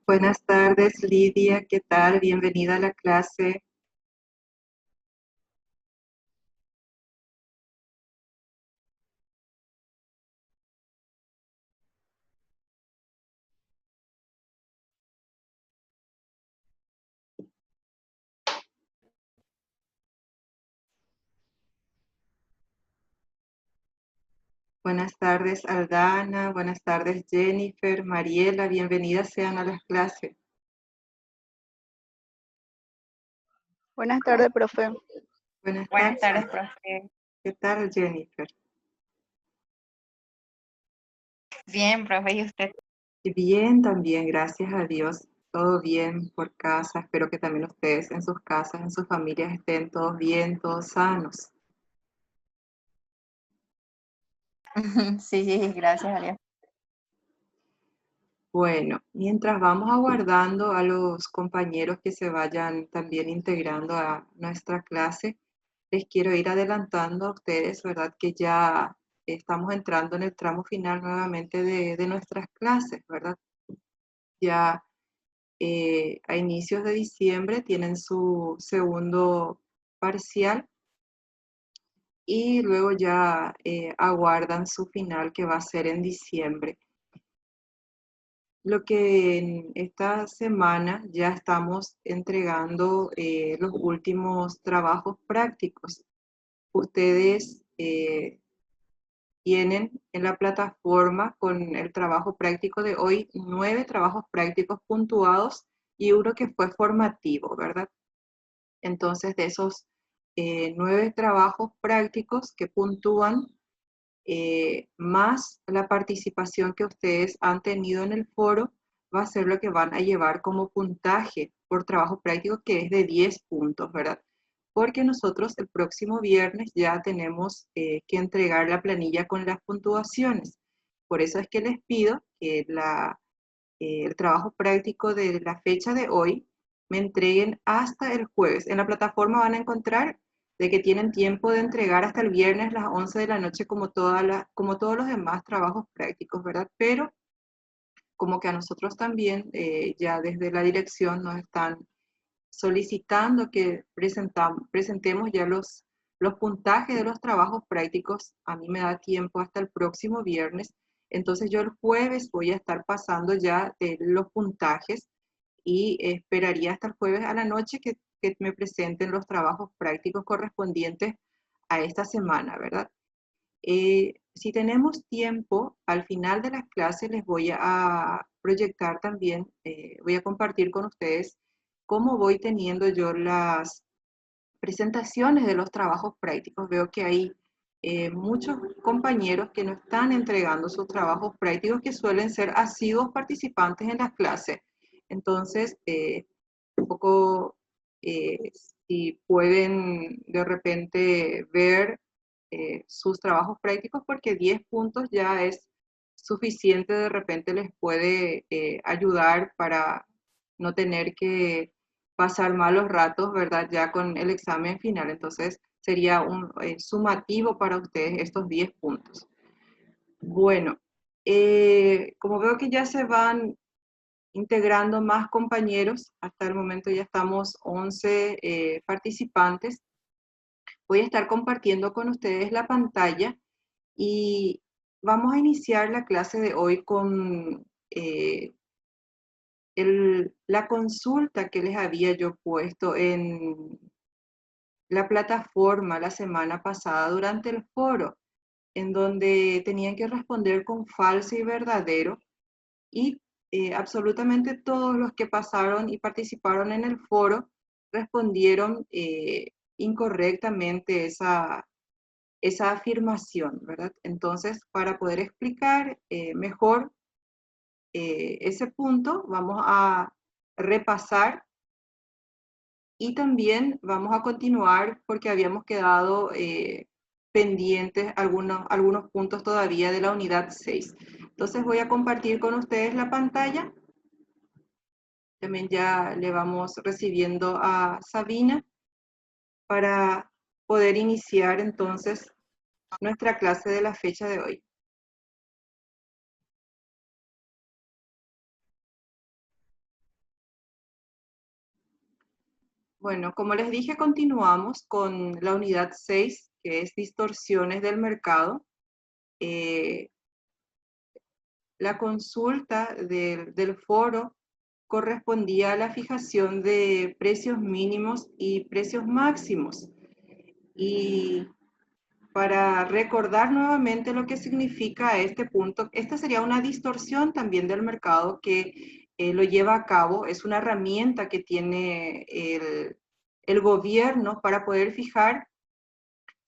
Buenas tardes, Lidia. ¿Qué tal? Bienvenida a la clase. Buenas tardes, Aldana. Buenas tardes, Jennifer, Mariela. Bienvenidas sean a las clases. Buenas tardes, profe. Buenas Buenas tardes. tardes, profe. ¿Qué tal, Jennifer? Bien, profe, ¿y usted? Bien, también, gracias a Dios. Todo bien por casa. Espero que también ustedes en sus casas, en sus familias estén todos bien, todos sanos. Sí, sí, gracias a Dios. Bueno, mientras vamos aguardando a los compañeros que se vayan también integrando a nuestra clase, les quiero ir adelantando a ustedes, ¿verdad? Que ya estamos entrando en el tramo final nuevamente de nuestras clases, ¿verdad? Ya a inicios de diciembre tienen su segundo parcial y luego ya aguardan su final que va a ser en diciembre. Lo que en esta semana ya estamos entregando los últimos trabajos prácticos. Ustedes tienen en la plataforma con el trabajo práctico de hoy 9 trabajos prácticos puntuados y uno que fue formativo, ¿verdad? Entonces, de esos 9 trabajos prácticos que puntúan, más la participación que ustedes han tenido en el foro, va a ser lo que van a llevar como puntaje por trabajo práctico, que es de 10 puntos, ¿verdad? Porque nosotros el próximo viernes ya tenemos que entregar la planilla con las puntuaciones. Por eso es que les pido que el trabajo práctico de la fecha de hoy me entreguen hasta el jueves. En la plataforma van a encontrar de que tienen tiempo de entregar hasta el viernes a las 11 de la noche como todos los demás trabajos prácticos, ¿verdad? Pero como que a nosotros también ya desde la dirección nos están solicitando que presentemos ya los puntajes de los trabajos prácticos. A mí me da tiempo hasta el próximo viernes. Entonces yo el jueves voy a estar pasando ya de los puntajes y esperaría hasta el jueves a la noche que me presenten los trabajos prácticos correspondientes a esta semana, ¿verdad? Si tenemos tiempo, al final de las clases les voy a proyectar también, voy a compartir con ustedes cómo voy teniendo yo las presentaciones de los trabajos prácticos. Veo que hay muchos compañeros que no están entregando sus trabajos prácticos, que suelen ser asiduos participantes en las clases. Entonces, un poco, eh, si pueden de repente ver sus trabajos prácticos, porque 10 puntos ya es suficiente, de repente les puede ayudar para no tener que pasar malos ratos, ¿verdad? Ya con el examen final. Entonces, sería un sumativo para ustedes estos 10 puntos. Bueno, como veo que ya se van integrando más compañeros, hasta el momento ya estamos 11 participantes, voy a estar compartiendo con ustedes la pantalla y vamos a iniciar la clase de hoy con la consulta que les había yo puesto en la plataforma la semana pasada durante el foro, en donde tenían que responder con falso y verdadero, y absolutamente todos los que pasaron y participaron en el foro respondieron incorrectamente esa afirmación, ¿verdad? Entonces, para poder explicar mejor ese punto, vamos a repasar y también vamos a continuar porque habíamos quedado pendientes algunos puntos todavía de la unidad 6. Entonces voy a compartir con ustedes la pantalla. También ya le vamos recibiendo a Sabina para poder iniciar entonces nuestra clase de la fecha de hoy. Bueno, como les dije, continuamos con la unidad 6, que es distorsiones del mercado. La consulta del foro correspondía a la fijación de precios mínimos y precios máximos. Y para recordar nuevamente lo que significa este punto, esta sería una distorsión también del mercado que lo lleva a cabo, es una herramienta que tiene el gobierno para poder fijar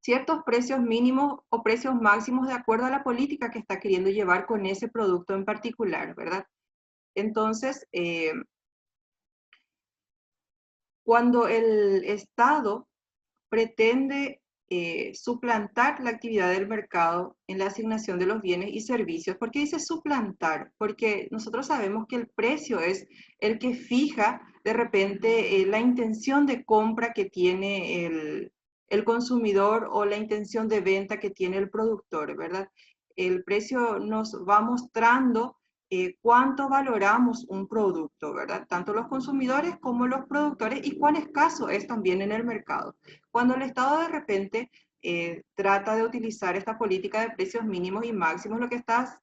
ciertos precios mínimos o precios máximos de acuerdo a la política que está queriendo llevar con ese producto en particular, ¿verdad? Entonces, cuando el Estado pretende suplantar la actividad del mercado en la asignación de los bienes y servicios. ¿Por qué dice suplantar? Porque nosotros sabemos que el precio es el que fija de repente la intención de compra que tiene el consumidor o la intención de venta que tiene el productor, ¿verdad? El precio nos va mostrando cuánto valoramos un producto, ¿verdad? Tanto los consumidores como los productores y cuán escaso es también en el mercado. Cuando el Estado de repente trata de utilizar esta política de precios mínimos y máximos, lo que estás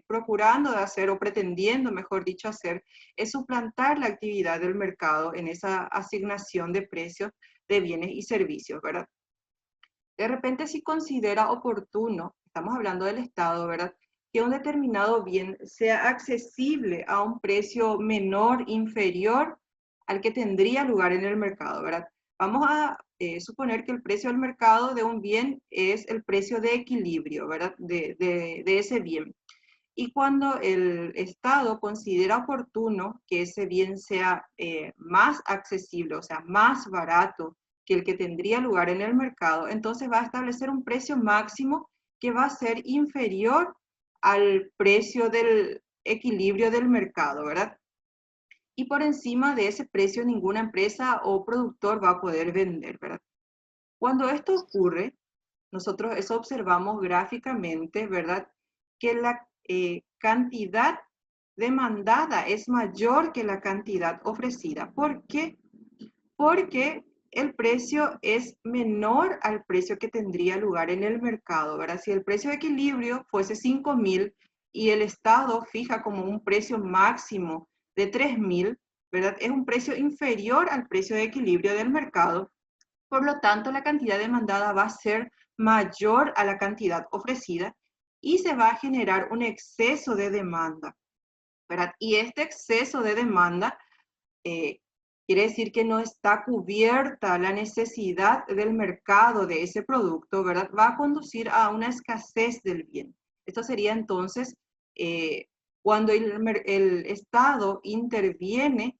procurando de hacer o pretendiendo, mejor dicho, hacer, es suplantar la actividad del mercado en esa asignación de precios de bienes y servicios, ¿verdad? De repente, si considera oportuno, estamos hablando del Estado, ¿verdad?, que un determinado bien sea accesible a un precio menor, inferior al que tendría lugar en el mercado, ¿verdad? Vamos a suponer que el precio del mercado de un bien es el precio de equilibrio, ¿verdad?, de ese bien. Y cuando el Estado considera oportuno que ese bien sea más accesible, o sea, más barato que el que tendría lugar en el mercado, entonces va a establecer un precio máximo que va a ser inferior al precio del equilibrio del mercado, ¿verdad? Y por encima de ese precio ninguna empresa o productor va a poder vender, ¿verdad? Cuando esto ocurre, nosotros eso observamos gráficamente, ¿verdad? Que la cantidad demandada es mayor que la cantidad ofrecida. ¿Por qué? Porque el precio es menor al precio que tendría lugar en el mercado, ¿verdad? Si el precio de equilibrio fuese 5.000 y el Estado fija como un precio máximo de 3.000, ¿verdad? Es un precio inferior al precio de equilibrio del mercado. Por lo tanto, la cantidad demandada va a ser mayor a la cantidad ofrecida y se va a generar un exceso de demanda, ¿verdad? Y este exceso de demanda quiere decir que no está cubierta la necesidad del mercado de ese producto, ¿verdad? Va a conducir a una escasez del bien. Esto sería entonces cuando el Estado interviene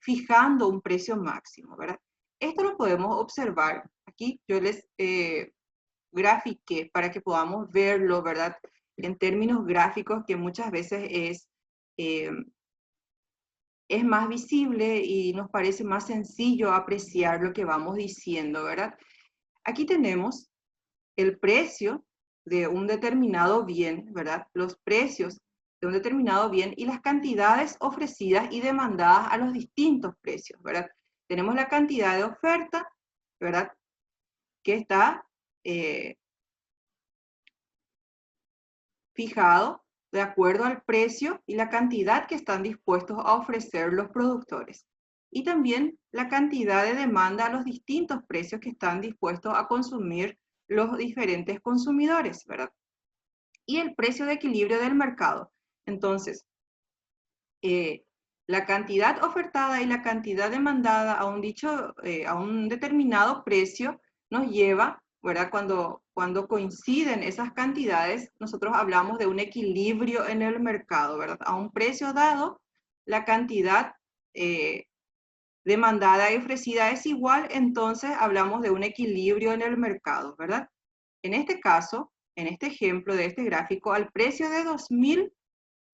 fijando un precio máximo, ¿verdad? Esto lo podemos observar. Aquí yo les grafiqué para que podamos verlo, ¿verdad? En términos gráficos, que muchas veces es más visible y nos parece más sencillo apreciar lo que vamos diciendo, ¿verdad? Aquí tenemos el precio de un determinado bien, ¿verdad? Los precios de un determinado bien y las cantidades ofrecidas y demandadas a los distintos precios, ¿verdad? Tenemos la cantidad de oferta, ¿verdad?, que está fijado de acuerdo al precio y la cantidad que están dispuestos a ofrecer los productores. Y también la cantidad de demanda a los distintos precios que están dispuestos a consumir los diferentes consumidores, ¿verdad? Y el precio de equilibrio del mercado. Entonces, la cantidad ofertada y la cantidad demandada a a un determinado precio nos lleva, ¿verdad? Cuando coinciden esas cantidades, nosotros hablamos de un equilibrio en el mercado, ¿verdad? A un precio dado, la cantidad demandada y ofrecida es igual, entonces hablamos de un equilibrio en el mercado, ¿verdad? En este caso, en este ejemplo de este gráfico, al precio de 2.000,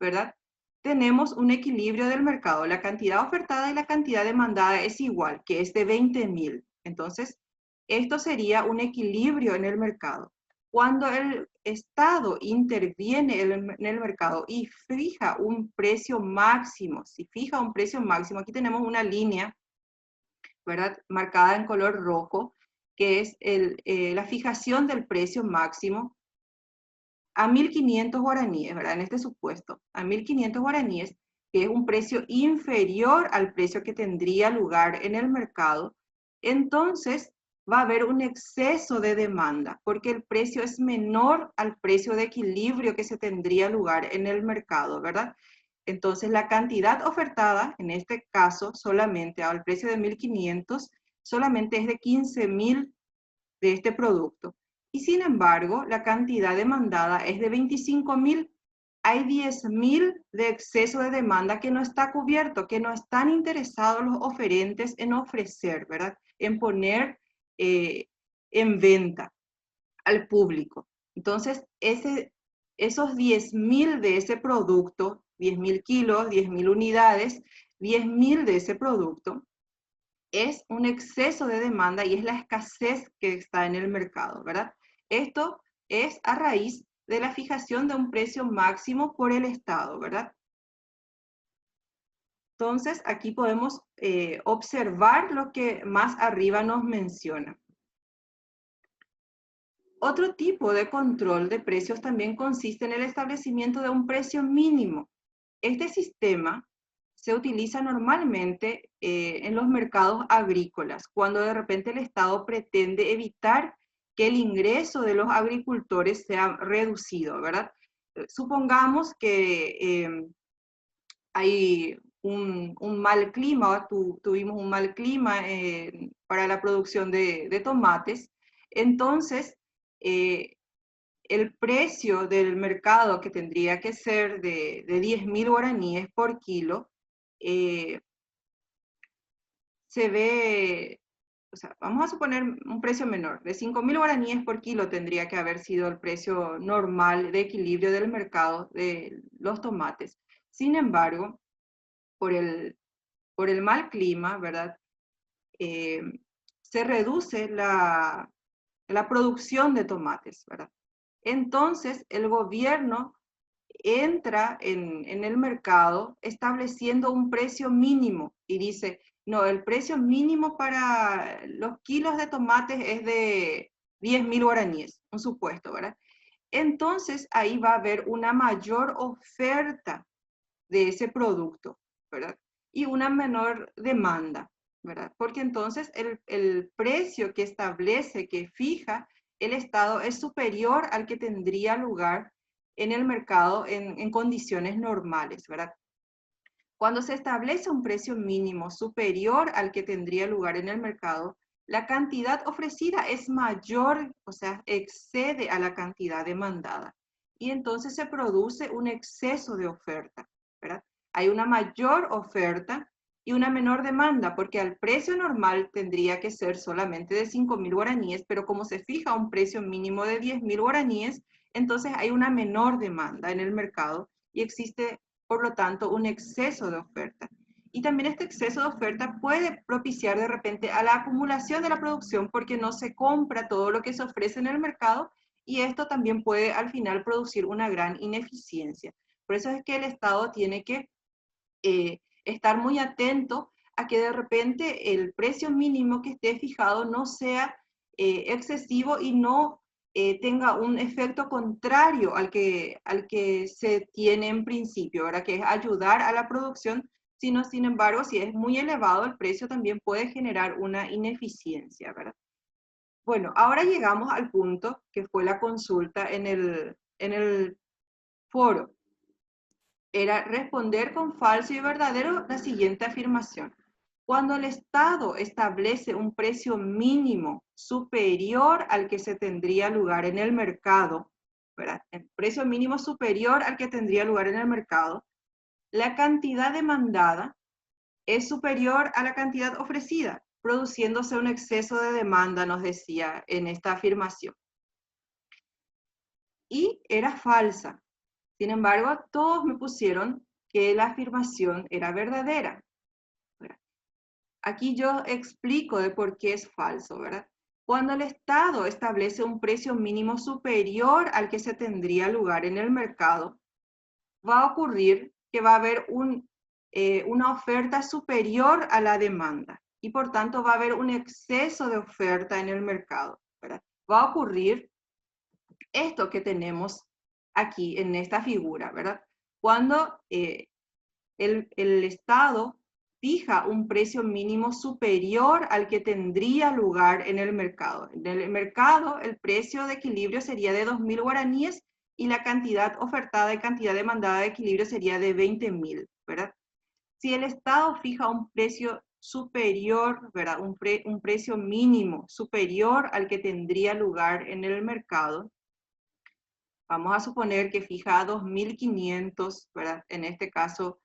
¿verdad?, tenemos un equilibrio del mercado. La cantidad ofertada y la cantidad demandada es igual, que es de 20.000. Entonces, esto sería un equilibrio en el mercado. Cuando el Estado interviene en el mercado y fija un precio máximo, si fija un precio máximo, aquí tenemos una línea ¿verdad? Marcada en color rojo, que es la fijación del precio máximo a 1.500 guaraníes, ¿verdad? En este supuesto, a 1.500 guaraníes, que es un precio inferior al precio que tendría lugar en el mercado, entonces va a haber un exceso de demanda, porque el precio es menor al precio de equilibrio que se tendría lugar en el mercado, ¿verdad? Entonces la cantidad ofertada, en este caso, solamente al precio de 1.500, solamente es de 15.000 de este producto. Y sin embargo, la cantidad demandada es de 25.000. Hay 10.000 de exceso de demanda que no está cubierto, que no están interesados los oferentes en ofrecer, ¿verdad? En poner en venta al público. Entonces, esos 10.000 de ese producto, 10.000 kilos, 10.000 unidades, 10.000 de ese producto, es un exceso de demanda y es la escasez que está en el mercado, ¿verdad? Esto es a raíz de la fijación de un precio máximo por el Estado, ¿verdad? Entonces, aquí podemos observar lo que más arriba nos menciona. Otro tipo de control de precios también consiste en el establecimiento de un precio mínimo. Este sistema se utiliza normalmente en los mercados agrícolas, cuando de repente el Estado pretende evitar que el ingreso de los agricultores sea reducido, ¿verdad? Supongamos que hay un mal clima, tuvimos un mal clima para la producción de tomates, entonces el precio del mercado, que tendría que ser de 10.000 guaraníes por kilo, se ve, o sea, vamos a suponer un precio menor, de 5.000 guaraníes por kilo tendría que haber sido el precio normal de equilibrio del mercado de los tomates. Sin embargo, por el mal clima, ¿verdad? Se reduce la producción de tomates, ¿verdad? Entonces, el gobierno entra en el mercado estableciendo un precio mínimo y dice, no, el precio mínimo para los kilos de tomates es de 10.000 guaraníes, un supuesto, ¿verdad? Entonces, ahí va a haber una mayor oferta de ese producto, ¿verdad? Y una menor demanda, ¿verdad? Porque entonces el precio que establece, que fija el Estado es superior al que tendría lugar en el mercado en condiciones normales, ¿verdad? Cuando se establece un precio mínimo superior al que tendría lugar en el mercado, la cantidad ofrecida es mayor, o sea, excede a la cantidad demandada. Y entonces se produce un exceso de oferta, ¿verdad? Hay una mayor oferta y una menor demanda, porque al precio normal tendría que ser solamente de 5.000 guaraníes, pero como se fija un precio mínimo de 10.000 guaraníes, entonces hay una menor demanda en el mercado y existe, por lo tanto, un exceso de oferta. Y también este exceso de oferta puede propiciar de repente a la acumulación de la producción porque no se compra todo lo que se ofrece en el mercado y esto también puede al final producir una gran ineficiencia. Por eso es que el Estado tiene que estar muy atento a que de repente el precio mínimo que esté fijado no sea excesivo y no tenga un efecto contrario al que se tiene en principio, ¿verdad? Que es ayudar a la producción, sino, sin embargo, si es muy elevado el precio también puede generar una ineficiencia, ¿verdad? Bueno, ahora llegamos al punto que fue la consulta en el foro. Era responder con falso y verdadero la siguiente afirmación. Cuando el Estado establece un precio mínimo superior al que se tendría lugar en el mercado, ¿verdad? El precio mínimo superior al que tendría lugar en el mercado, la cantidad demandada es superior a la cantidad ofrecida, produciéndose un exceso de demanda, nos decía en esta afirmación. Y era falsa. Sin embargo, todos me pusieron que la afirmación era verdadera. Aquí yo explico de por qué es falso, ¿verdad? Cuando el Estado establece un precio mínimo superior al que se tendría lugar en el mercado, va a ocurrir que va a haber una oferta superior a la demanda. y por tanto va a haber un exceso de oferta en el mercado, ¿verdad? Va a ocurrir esto que tenemos aquí en esta figura, ¿verdad? Cuando el Estado fija un precio mínimo superior al que tendría lugar en el mercado. En el mercado, el precio de equilibrio sería de 2.000 guaraníes y la cantidad ofertada y cantidad demandada de equilibrio sería de 20.000, ¿verdad? Si el Estado fija un precio superior, ¿verdad? Un precio mínimo superior al que tendría lugar en el mercado, vamos a suponer que fija a 2.500, ¿verdad? En este caso,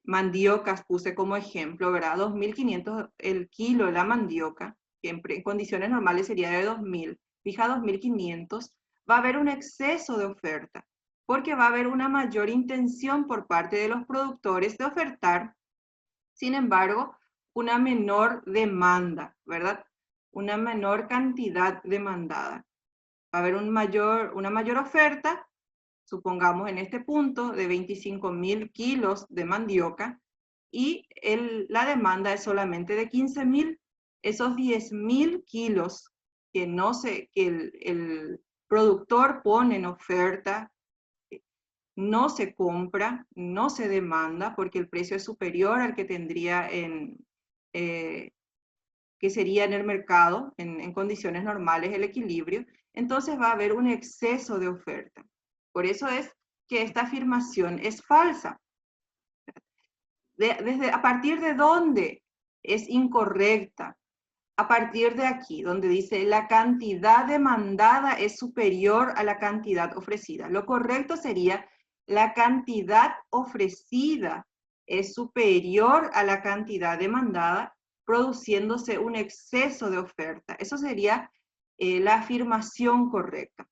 mandiocas puse como ejemplo, ¿verdad? 2.500 el kilo de la mandioca, que en condiciones normales sería de 2.000, fija 2.500, va a haber un exceso de oferta, porque va a haber una mayor intención por parte de los productores de ofertar, sin embargo, una menor demanda, ¿verdad? Una menor cantidad demandada. Va a haber una mayor oferta, supongamos en este punto, de 25.000 kilos de mandioca, y la demanda es solamente de 15.000. Esos 10.000 kilos que el productor pone en oferta, no se compra, no se demanda, porque el precio es superior al que tendría que sería en el mercado, en condiciones normales, el equilibrio, entonces va a haber un exceso de oferta. Por eso es que esta afirmación es falsa. ¿A partir de dónde es incorrecta? A partir de aquí, donde dice la cantidad demandada es superior a la cantidad ofrecida. Lo correcto sería la cantidad ofrecida es superior a la cantidad demandada, produciéndose un exceso de oferta. Eso sería la afirmación correcta.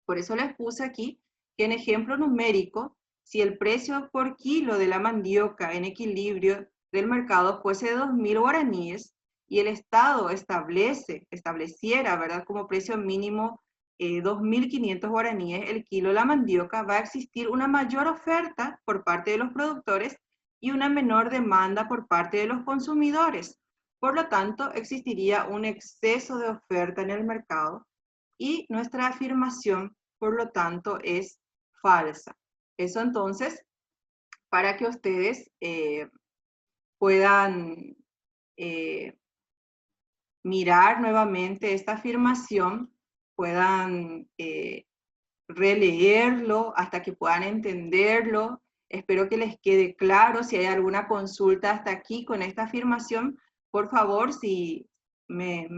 Por eso les puse aquí que en ejemplo numérico, si el precio por kilo de la mandioca en equilibrio del mercado fuese de 2.000 guaraníes y el Estado estableciera, ¿verdad?, como precio mínimo 2.500 guaraníes el kilo de la mandioca, va a existir una mayor oferta por parte de los productores y una menor demanda por parte de los consumidores. Por lo tanto, existiría un exceso de oferta en el mercado y nuestra afirmación, por lo tanto, es falsa. Eso entonces, para que ustedes puedan mirar nuevamente esta afirmación, puedan releerlo hasta que puedan entenderlo. Espero que les quede claro. Si hay alguna consulta hasta aquí con esta afirmación, por favor, si me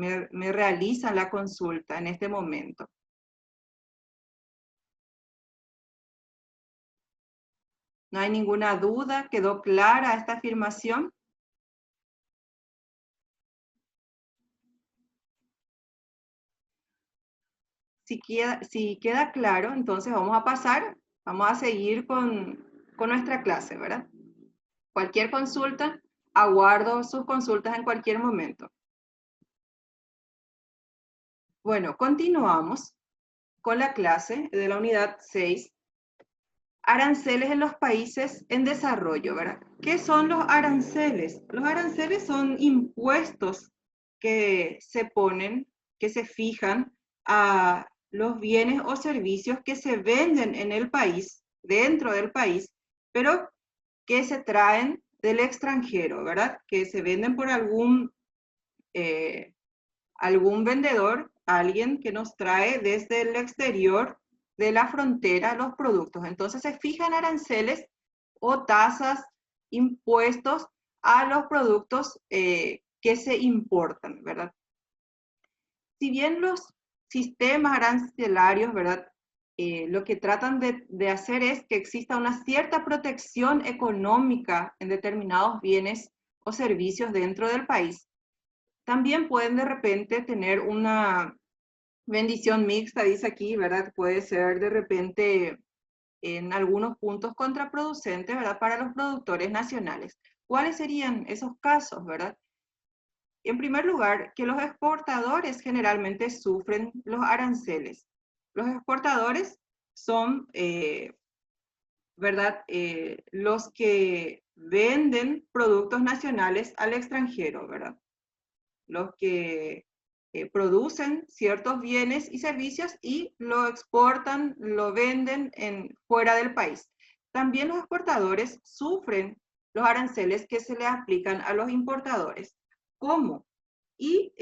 realizan la consulta en este momento. ¿No hay ninguna duda? ¿Quedó clara esta afirmación? Si queda claro, entonces vamos a seguir con nuestra clase, ¿verdad? Cualquier consulta, aguardo sus consultas en cualquier momento. Bueno, continuamos con la clase de la unidad 6, aranceles en los países en desarrollo, ¿verdad? ¿Qué son los aranceles? Los aranceles son impuestos que se ponen, que se fijan a los bienes o servicios que se venden en el país, dentro del país, pero que se traen del extranjero, ¿verdad? Que se venden por algún vendedor, alguien que nos trae desde el exterior de la frontera los productos. Entonces se fijan aranceles o tasas, impuestos a los productos que se importan, ¿verdad? Si bien los sistemas arancelarios, ¿verdad? Lo que tratan de hacer es que exista una cierta protección económica en determinados bienes o servicios dentro del país. También pueden de repente tener una bendición mixta, dice aquí, ¿verdad? Puede ser de repente en algunos puntos contraproducente, ¿verdad? Para los productores nacionales. ¿Cuáles serían esos casos, verdad? En primer lugar, que los exportadores generalmente sufren los aranceles. Los exportadores son, ¿verdad? Los que venden productos nacionales al extranjero, ¿verdad? Los que producen ciertos bienes y servicios y lo exportan, lo venden fuera del país. También los exportadores sufren los aranceles que se le aplican a los importadores. ¿Cómo? Y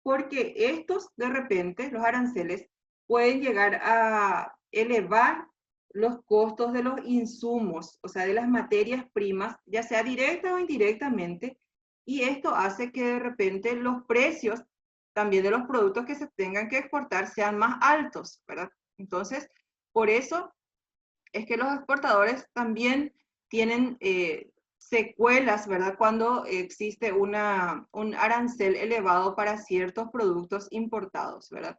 porque estos, de repente, los aranceles, pueden llegar a elevar los costos de los insumos, o sea, de las materias primas, ya sea directa o indirectamente, y esto hace que de repente los precios también de los productos que se tengan que exportar sean más altos, ¿verdad? Entonces, por eso es que los exportadores también tienen secuelas, ¿verdad? Cuando existe un arancel elevado para ciertos productos importados, ¿verdad?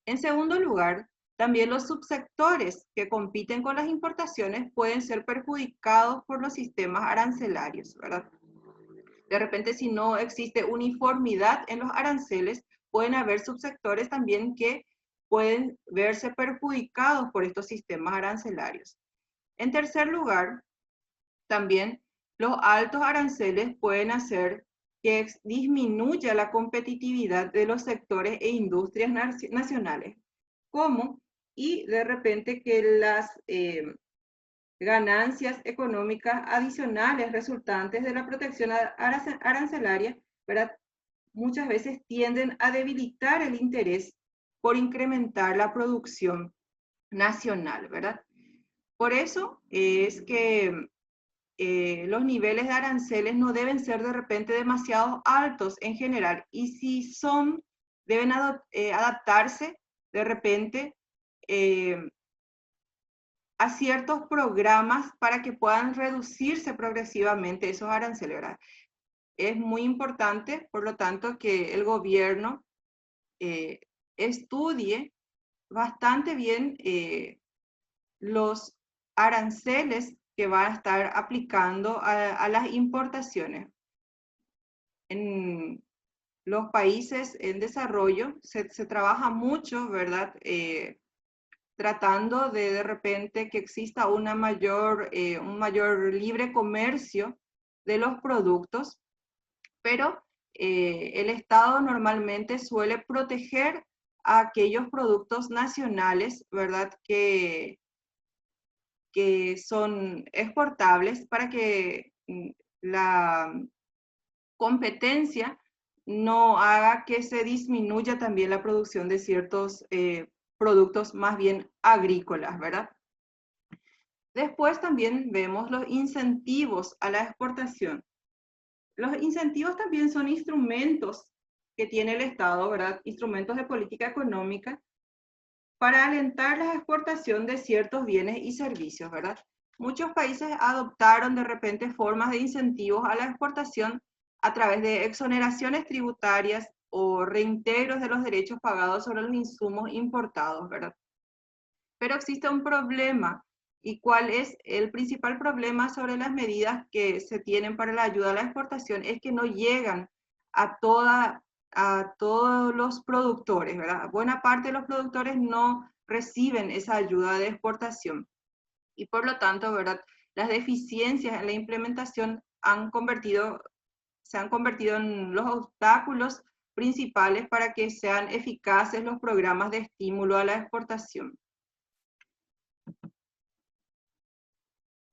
En segundo lugar, también los subsectores que compiten con las importaciones pueden ser perjudicados por los sistemas arancelarios, ¿verdad? De repente, si no existe uniformidad en los aranceles, pueden haber subsectores también que pueden verse perjudicados por estos sistemas arancelarios. En tercer lugar, también los altos aranceles pueden hacer que disminuya la competitividad de los sectores e industrias nacionales. ¿Cómo? Y de repente que las ganancias económicas adicionales resultantes de la protección arancelaria, ¿verdad? Muchas veces tienden a debilitar el interés por incrementar la producción nacional, ¿verdad? Por eso es que los niveles de aranceles no deben ser de repente demasiado altos en general, y si son, deben adaptarse de repente a ciertos programas para que puedan reducirse progresivamente esos aranceles, ¿verdad? Es muy importante, por lo tanto, que el gobierno estudie bastante bien los aranceles que va a estar aplicando a las importaciones. En los países en desarrollo se trabaja mucho, ¿verdad? Tratando de repente que exista un mayor libre comercio de los productos, pero el Estado normalmente suele proteger a aquellos productos nacionales, ¿verdad? Que son exportables para que la competencia no haga que se disminuya también la producción de ciertos productos más bien agrícolas, ¿verdad? Después también vemos los incentivos a la exportación. Los incentivos también son instrumentos que tiene el Estado, ¿verdad? Instrumentos de política económica para alentar la exportación de ciertos bienes y servicios, ¿verdad? Muchos países adoptaron de repente formas de incentivos a la exportación a través de exoneraciones tributarias o reintegros de los derechos pagados sobre los insumos importados, ¿verdad? Pero existe un problema. ¿Y cuál es el principal problema sobre las medidas que se tienen para la ayuda a la exportación? Es que no llegan a todos los productores, ¿verdad? Buena parte de los productores no reciben esa ayuda de exportación. Y por lo tanto, ¿verdad? Las deficiencias en la implementación se han convertido en los obstáculos principales para que sean eficaces los programas de estímulo a la exportación.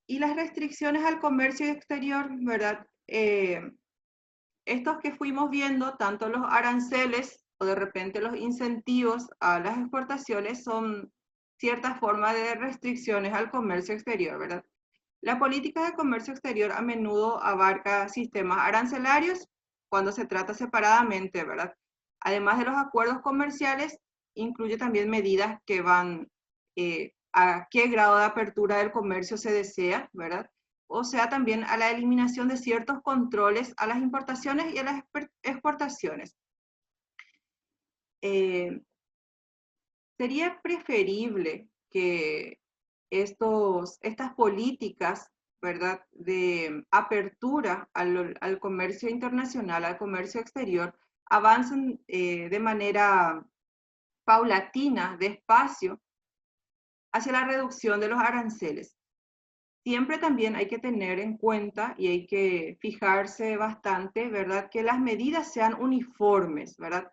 Y las restricciones al comercio exterior, ¿verdad? Estos que fuimos viendo, tanto los aranceles o de repente los incentivos a las exportaciones, son cierta forma de restricciones al comercio exterior, ¿verdad? La política de comercio exterior a menudo abarca sistemas arancelarios cuando se trata separadamente, ¿verdad? Además de los acuerdos comerciales, incluye también medidas que van a qué grado de apertura del comercio se desea, ¿verdad? O sea, también a la eliminación de ciertos controles a las importaciones y a las exportaciones. Sería preferible que estas políticas, ¿verdad?, de apertura al comercio internacional, al comercio exterior, avancen de manera paulatina, despacio, hacia la reducción de los aranceles. siempre también hay que tener en cuenta y hay que fijarse bastante, ¿verdad? Que las medidas sean uniformes, ¿verdad?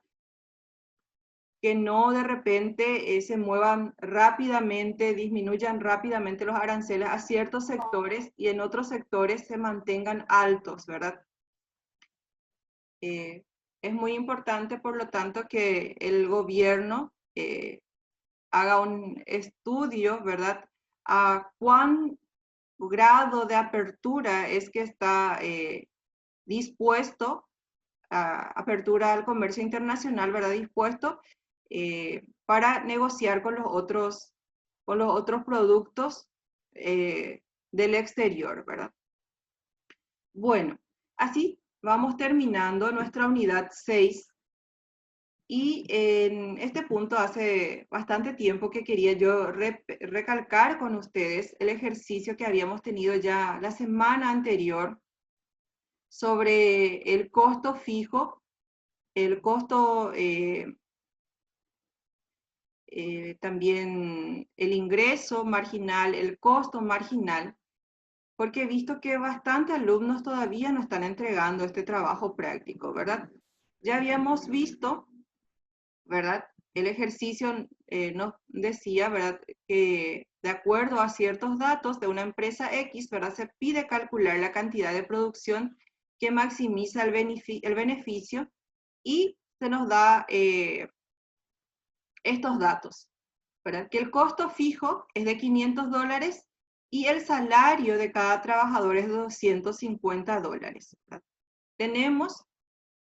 Que no de repente se muevan rápidamente, disminuyan rápidamente los aranceles a ciertos sectores y en otros sectores se mantengan altos, ¿verdad? Es muy importante, por lo tanto, que el gobierno haga un estudio, ¿verdad? A cuán grado de apertura es que está dispuesto, apertura al comercio internacional, ¿verdad? Dispuesto para negociar con los otros productos del exterior, ¿verdad? Bueno, así vamos terminando nuestra unidad 6. Y en este punto hace bastante tiempo que quería yo recalcar con ustedes el ejercicio que habíamos tenido ya la semana anterior sobre el costo fijo, el costo, también el ingreso marginal, el costo marginal, porque he visto que bastantes alumnos todavía no están entregando este trabajo práctico, ¿verdad? Ya habíamos visto, ¿verdad? El ejercicio nos decía, ¿verdad? Que de acuerdo a ciertos datos de una empresa X, ¿verdad? Se pide calcular la cantidad de producción que maximiza el beneficio y se nos da estos datos, ¿verdad? Que el costo fijo es de $500 y el salario de cada trabajador es de $250, ¿verdad? Tenemos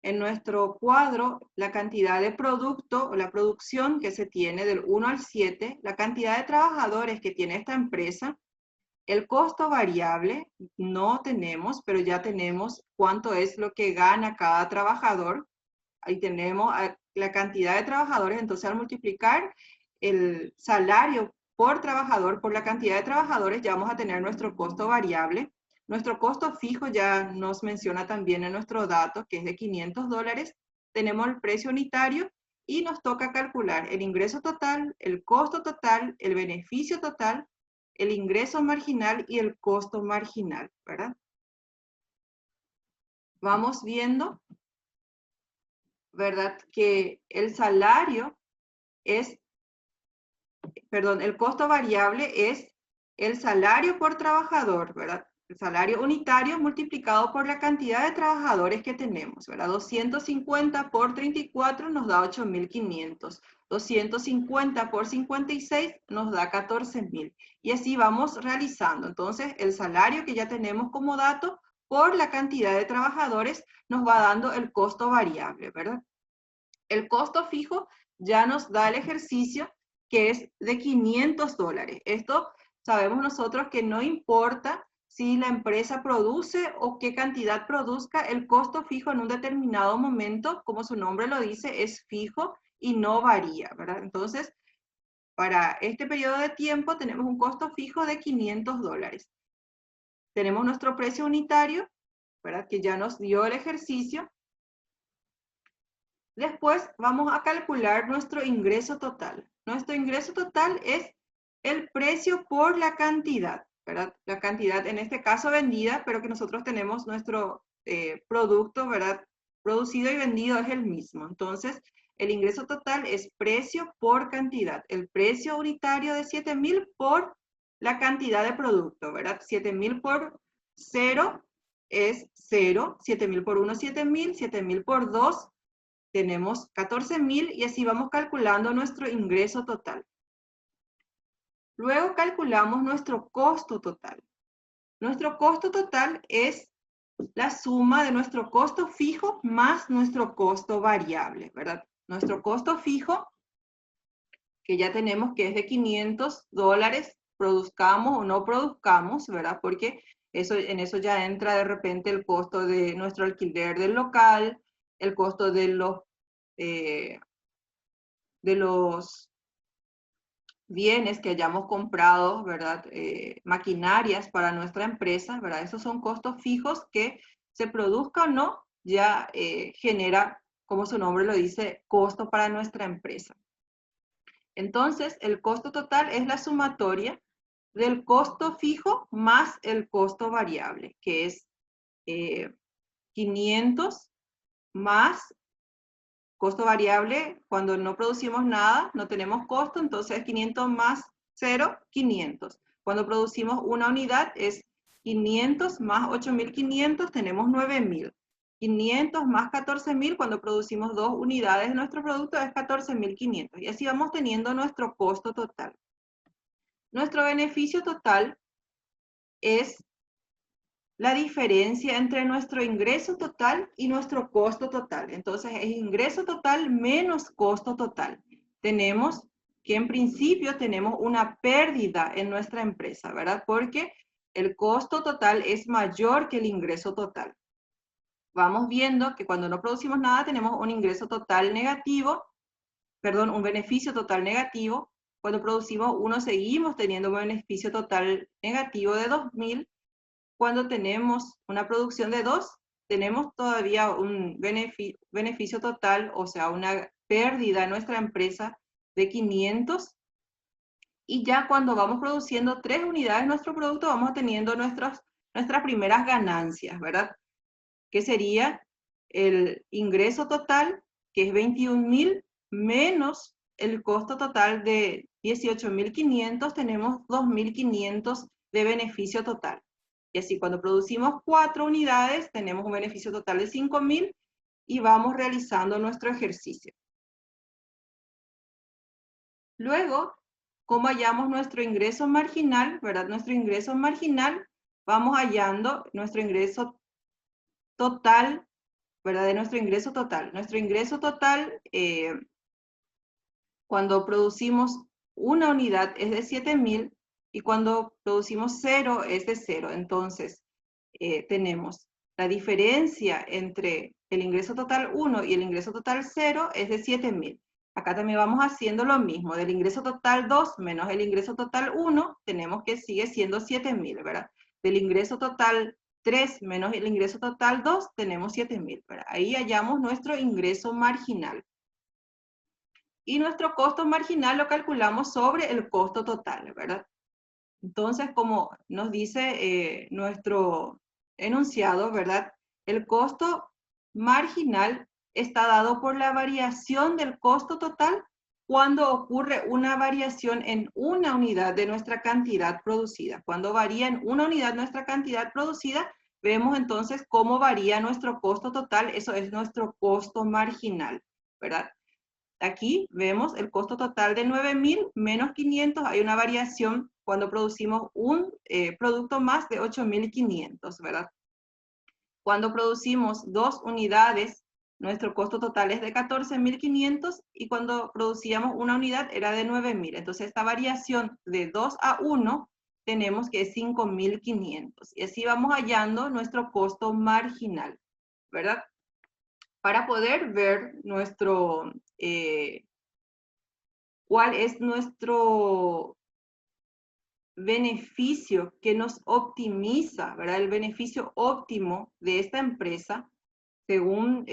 en nuestro cuadro la cantidad de producto o la producción que se tiene del 1 al 7, la cantidad de trabajadores que tiene esta empresa, el costo variable, no tenemos, pero ya tenemos cuánto es lo que gana cada trabajador. Ahí tenemos la cantidad de trabajadores, entonces al multiplicar el salario por trabajador por la cantidad de trabajadores ya vamos a tener nuestro costo variable. Nuestro costo fijo ya nos menciona también en nuestro dato que es de $500. Tenemos el precio unitario y nos toca calcular el ingreso total, el costo total, el beneficio total, el ingreso marginal y el costo marginal, ¿verdad? Vamos viendo, ¿verdad? Que el salario es, perdón, el costo variable es el salario por trabajador, ¿verdad? El salario unitario multiplicado por la cantidad de trabajadores que tenemos, ¿verdad? 250 por 34 nos da 8.500. 250 por 56 nos da 14.000. Y así vamos realizando. Entonces, el salario que ya tenemos como dato por la cantidad de trabajadores nos va dando el costo variable, ¿verdad? El costo fijo ya nos da el ejercicio que es de $500. Esto sabemos nosotros que no importa si la empresa produce o qué cantidad produzca, el costo fijo en un determinado momento, como su nombre lo dice, es fijo y no varía, ¿verdad? Entonces, para este periodo de tiempo tenemos un costo fijo de $500. Tenemos nuestro precio unitario, ¿verdad? Que ya nos dio el ejercicio. Después vamos a calcular nuestro ingreso total. Nuestro ingreso total es el precio por la cantidad, ¿verdad? La cantidad en este caso vendida, pero que nosotros tenemos nuestro producto, ¿verdad? Producido y vendido es el mismo. Entonces, el ingreso total es precio por cantidad. El precio unitario de 7.000 por la cantidad de producto, ¿verdad? 7.000 por 0 es 0, 7.000 por 1, 7.000, 7.000 por 2, tenemos 14.000 y así vamos calculando nuestro ingreso total. Luego calculamos nuestro costo total. Nuestro costo total es la suma de nuestro costo fijo más nuestro costo variable, ¿verdad? Nuestro costo fijo, que ya tenemos que es de $500, produzcamos o no produzcamos, ¿verdad? Porque en eso ya entra de repente el costo de nuestro alquiler del local, el costo de los bienes que hayamos comprado, ¿verdad? Maquinarias para nuestra empresa, ¿verdad? Esos son costos fijos que se produzca o no, ya genera, como su nombre lo dice, costo para nuestra empresa. Entonces, el costo total es la sumatoria del costo fijo más el costo variable, que es 500 más costo variable. Cuando no producimos nada, no tenemos costo, entonces 500 más 0, 500. Cuando producimos una unidad es 500 más 8.500, tenemos 9.000. 500 más 14.000, cuando producimos 2 unidades de nuestro producto es 14.500. Y así vamos teniendo nuestro costo total. Nuestro beneficio total es la diferencia entre nuestro ingreso total y nuestro costo total. Entonces, es ingreso total menos costo total. Tenemos que en principio tenemos una pérdida en nuestra empresa, ¿verdad? Porque el costo total es mayor que el ingreso total. Vamos viendo que cuando no producimos nada tenemos un ingreso total negativo, perdón, un beneficio total negativo. Cuando producimos uno seguimos teniendo un beneficio total negativo de 2.000. Cuando tenemos una producción de 2, tenemos todavía un beneficio total, o sea, una pérdida en nuestra empresa de 500. Y ya cuando vamos produciendo 3 unidades de nuestro producto, vamos teniendo nuestras primeras ganancias, ¿verdad? Que sería el ingreso total, que es 21.000, menos el costo total de 18.500, tenemos 2.500 de beneficio total. Y así cuando producimos 4 unidades, tenemos un beneficio total de 5.000 y vamos realizando nuestro ejercicio. Luego, ¿cómo hallamos nuestro ingreso marginal? ¿Verdad? Nuestro ingreso marginal, vamos hallando nuestro ingreso total, ¿verdad? De nuestro ingreso total. Nuestro ingreso total, cuando producimos una unidad es de 7.000 y cuando producimos 0 es de 0. Entonces, tenemos la diferencia entre el ingreso total 1 y el ingreso total 0 es de 7.000. Acá también vamos haciendo lo mismo. Del ingreso total 2 menos el ingreso total 1, tenemos que sigue siendo 7.000, ¿verdad? Del ingreso total 3 menos el ingreso total 2, tenemos 7.000, ¿verdad? Ahí hallamos nuestro ingreso marginal. Y nuestro costo marginal lo calculamos sobre el costo total, ¿verdad? Entonces, como nos dice nuestro enunciado, ¿verdad? El costo marginal está dado por la variación del costo total cuando ocurre una variación en una unidad de nuestra cantidad producida. Cuando varía en una unidad nuestra cantidad producida, vemos entonces cómo varía nuestro costo total. Eso es nuestro costo marginal, ¿verdad? Aquí vemos el costo total de 9.000 menos 500. Hay una variación cuando producimos un producto más de 8.500, ¿verdad? Cuando producimos 2 unidades, nuestro costo total es de 14.500 y cuando producíamos una unidad era de 9.000. Entonces, esta variación de 2 a 1 tenemos que es 5.500. Y así vamos hallando nuestro costo marginal, ¿verdad? Para poder ver nuestro, cuál es nuestro beneficio que nos optimiza, ¿verdad? El beneficio óptimo de esta empresa, según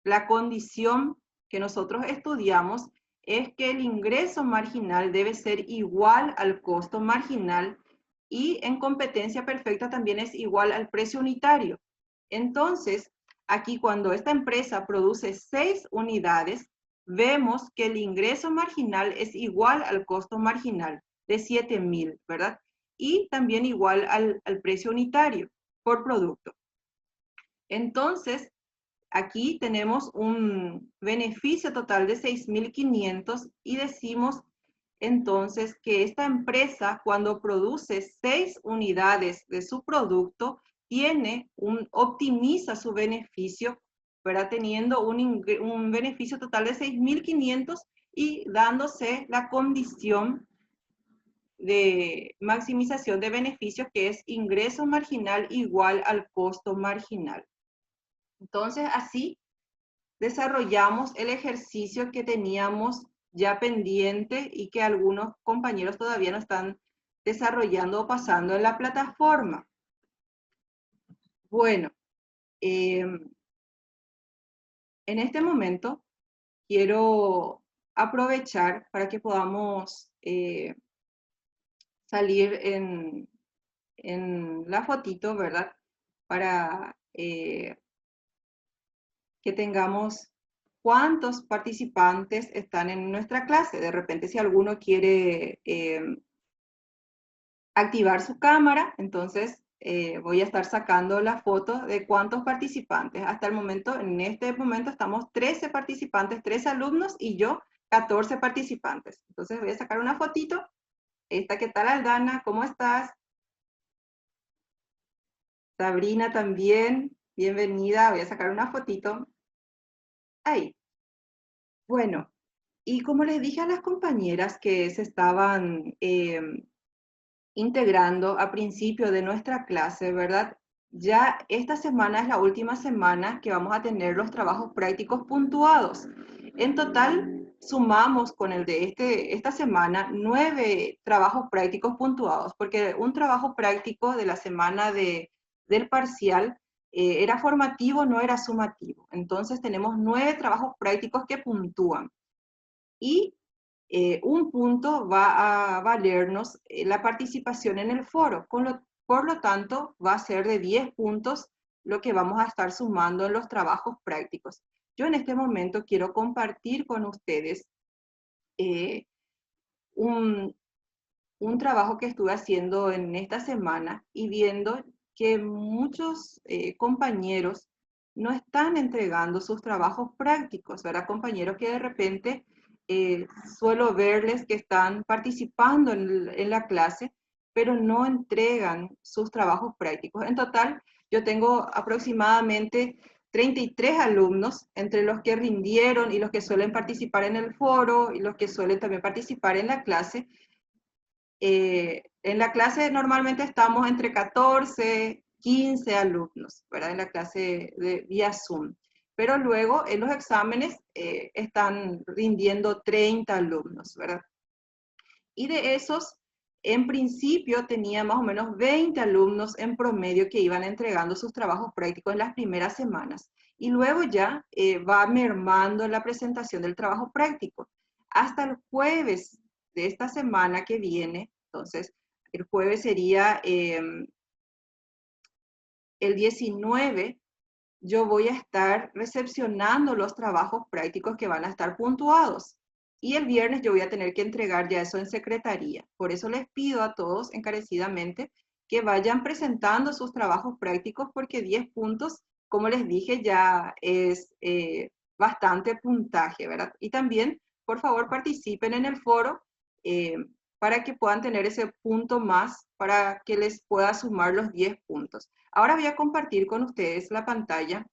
la condición que nosotros estudiamos, es que el ingreso marginal debe ser igual al costo marginal y en competencia perfecta también es igual al precio unitario. Entonces, aquí cuando esta empresa produce 6 unidades, vemos que el ingreso marginal es igual al costo marginal de 7.000, ¿verdad? Y también igual al precio unitario por producto. Entonces, aquí tenemos un beneficio total de 6.500 y decimos entonces que esta empresa cuando produce 6 unidades de su producto optimiza su beneficio, ¿verdad? Teniendo un beneficio total de 6.500 y dándose la condición de maximización de beneficios que es ingreso marginal igual al costo marginal. Entonces, así desarrollamos el ejercicio que teníamos ya pendiente y que algunos compañeros todavía no están desarrollando o pasando en la plataforma. Bueno, en este momento quiero aprovechar para que podamos salir en la fotito, ¿verdad? Para que tengamos cuántos participantes están en nuestra clase. De repente, si alguno quiere activar su cámara, entonces voy a estar sacando la foto de cuántos participantes. Hasta el momento, en este momento estamos 13 participantes, 3 alumnos y yo 14 participantes. Entonces voy a sacar una fotito. Esta, ¿qué tal, Aldana? ¿Cómo estás? Sabrina también, bienvenida. Voy a sacar una fotito. Ahí. Bueno, y como les dije a las compañeras que se estaban integrando a principio de nuestra clase, ¿verdad? Ya esta semana es la última semana que vamos a tener los trabajos prácticos puntuados. En total, sumamos con el de esta semana 9 trabajos prácticos puntuados, porque un trabajo práctico de la semana del parcial era formativo, no era sumativo. Entonces tenemos 9 trabajos prácticos que puntúan. Y un punto va a valernos la participación en el foro. Por lo tanto, va a ser de 10 puntos lo que vamos a estar sumando en los trabajos prácticos. Yo en este momento quiero compartir con ustedes eh, un, un trabajo que estuve haciendo en esta semana y viendo que muchos compañeros no están entregando sus trabajos prácticos, ¿verdad? Compañeros que de repente suelo verles que están participando en la clase, pero no entregan sus trabajos prácticos. En total, yo tengo aproximadamente 33 alumnos, entre los que rindieron y los que suelen participar en el foro y los que suelen también participar en la clase. En la clase normalmente estamos entre 14, 15 alumnos, ¿verdad? En la clase de vía Zoom. Pero luego en los exámenes están rindiendo 30 alumnos, ¿verdad? Y de esos, en principio tenía más o menos 20 alumnos en promedio que iban entregando sus trabajos prácticos en las primeras semanas. Y luego ya va mermando la presentación del trabajo práctico. Hasta el jueves de esta semana que viene, entonces el jueves sería el 19, yo voy a estar recepcionando los trabajos prácticos que van a estar puntuados. Y el viernes yo voy a tener que entregar ya eso en secretaría. Por eso les pido a todos encarecidamente que vayan presentando sus trabajos prácticos porque 10 puntos, como les dije, ya es bastante puntaje, ¿verdad? Y también, por favor, participen en el foro para que puedan tener ese punto más para que les pueda sumar los 10 puntos. Ahora voy a compartir con ustedes la pantalla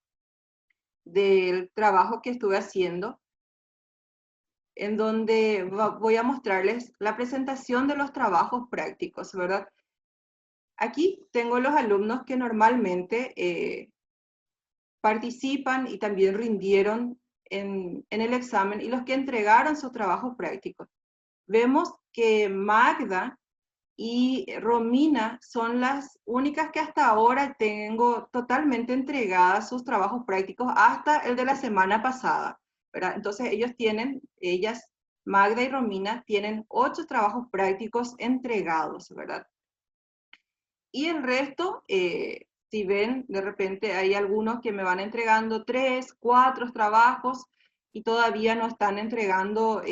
del trabajo que estuve haciendo, en donde voy a mostrarles la presentación de los trabajos prácticos, ¿verdad? Aquí tengo los alumnos que normalmente participan y también rindieron en el examen y los que entregaron sus trabajos prácticos. Vemos que Magda y Romina son las únicas que hasta ahora tengo totalmente entregadas sus trabajos prácticos hasta el de la semana pasada, ¿verdad? Entonces ellas, Magda y Romina, tienen 8 trabajos prácticos entregados, ¿verdad? Y el resto, si ven, de repente hay algunos que me van entregando 3, 4 trabajos y todavía no están entregando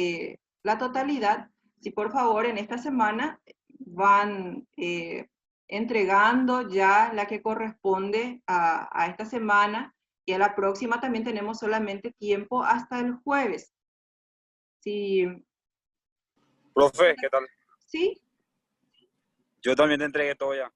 la totalidad. Si por favor en esta semana van entregando ya la que corresponde a esta semana y a la próxima también tenemos solamente tiempo hasta el jueves. Si, Profe, ¿qué tal? ¿sí? Yo también te entregué todo ya.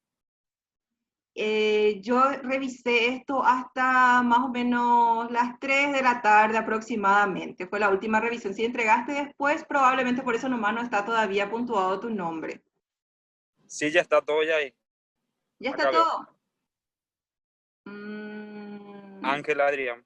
Yo revisé esto hasta más o menos las 3 de la tarde aproximadamente. Fue la última revisión. Si entregaste después, probablemente por eso nomás no está todavía puntuado tu nombre. Sí, ya está todo ya ahí. ¿Ya está Acá veo. todo? Ángel Adrián.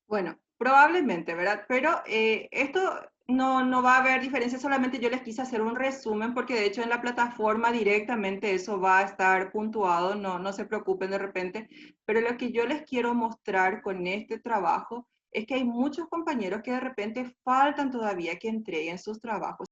Bueno, probablemente, ¿verdad? Pero esto no va a haber diferencia, solamente yo les quise hacer un resumen porque de hecho en la plataforma directamente eso va a estar puntuado, no se preocupen de repente, pero lo que yo les quiero mostrar con este trabajo es que hay muchos compañeros que de repente faltan todavía que entreguen sus trabajos.